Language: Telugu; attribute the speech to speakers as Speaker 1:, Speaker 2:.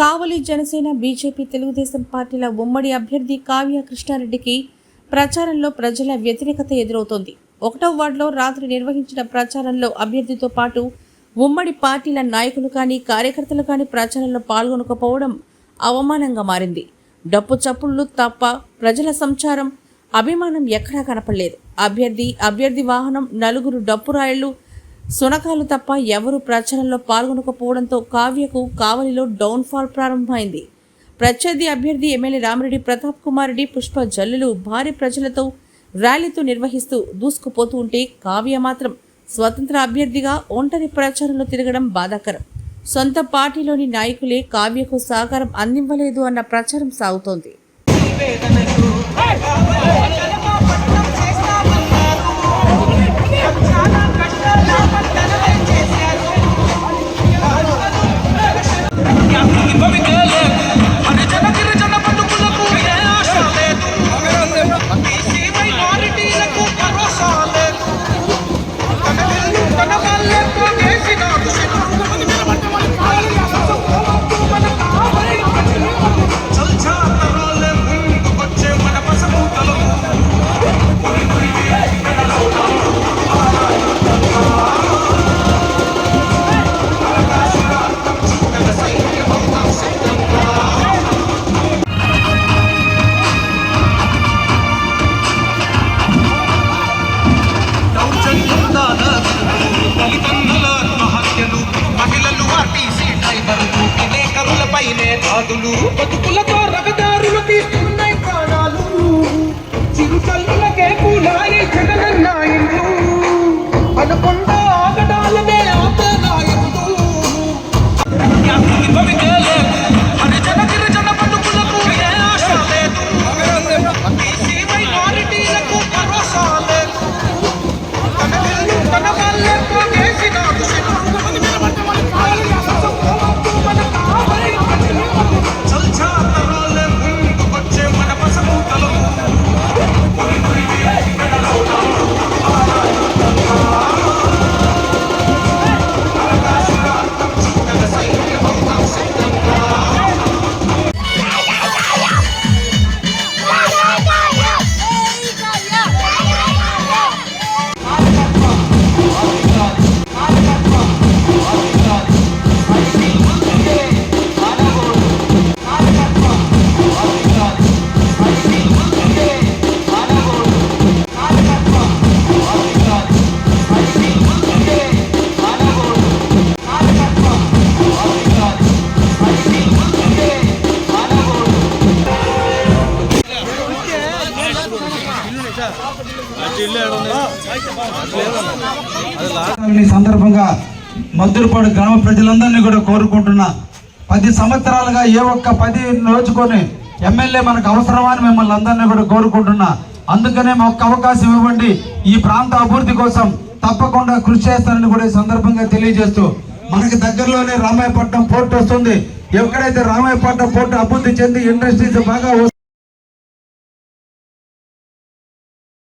Speaker 1: కావలి జనసేన బీజేపీ తెలుగుదేశం పార్టీల ఉమ్మడి అభ్యర్థి కావ్య కృష్ణారెడ్డికి ప్రచారంలో ప్రజల వ్యతిరేకత ఎదురవుతోంది. 1వ వార్డులో రాత్రి నిర్వహించిన ప్రచారంలో అభ్యర్థితో పాటు ఉమ్మడి పార్టీల నాయకులు కానీ కార్యకర్తలు కానీ ప్రచారంలో పాల్గొనకపోవడం అవమానంగా మారింది. డప్పు చప్పుళ్లు తప్ప ప్రజల సంచారం అభిమానం ఎక్కడా కనపడలేదు. అభ్యర్థి వాహనం, నలుగురు డప్పు రాయళ్లు, సునకాలు తప్ప ఎవరూ ప్రచారంలో పాల్గొనకపోవడంతో కావ్యకు కావలిలో డౌన్ఫాల్ ప్రారంభమైంది. ప్రత్యర్థి అభ్యర్థి ఎమ్మెల్యే రామిరెడ్డి ప్రతాప్ కుమార్ రెడ్డి పుష్ప జల్లులు భారీ ప్రజలతో ర్యాలీతో నిర్వహిస్తూ దూసుకుపోతూ ఉంటే కావ్య మాత్రం స్వతంత్ర అభ్యర్థిగా ఒంటరి ప్రచారంలో తిరగడం బాధాకరం. సొంత పార్టీలోని నాయకులే కావ్యకు సహకారం అందివ్వలేదు అన్న ప్రచారం సాగుతోంది.
Speaker 2: బతుకులతో రగదారులు తీస్తున్నాయి ప్రాణాలు, చిరు చల్లులకే కూలాయి జగనన్నాయుడు, అనుకుంటా ఆగడాలనే ఆపనాయుడు. హరిజన గిరిజన బతుకులకు ఏ ఆశ లేదు, బీసీ మైనారిటీలకు భరోసా లేదు, తన ఇల్లు తన వాళ్ళతో చేసినాడు
Speaker 3: సందర్భంగా మద్దులపాడు గ్రామ ప్రజలందరినీ కూడా కోరుకుంటున్నా, 10 సంవత్సరాలుగా ఏ ఒక్క 10 రోజుకొని ఎమ్మెల్యే మనకు అవసరమా అని మిమ్మల్ని అందరినీ కూడా కోరుకుంటున్నా. అందుకనే మాకు అవకాశం ఇవ్వండి, ఈ ప్రాంత అభివృద్ధి కోసం తప్పకుండా కృషి చేస్తానని కూడా ఈ సందర్భంగా తెలియజేస్తూ, మనకి దగ్గరలోనే రామాయపట్నం పోర్టు వస్తుంది. ఎక్కడైతే రామాయపట్నం పోర్టు అభివృద్ధి చెంది ఇండస్ట్రీస్ బాగా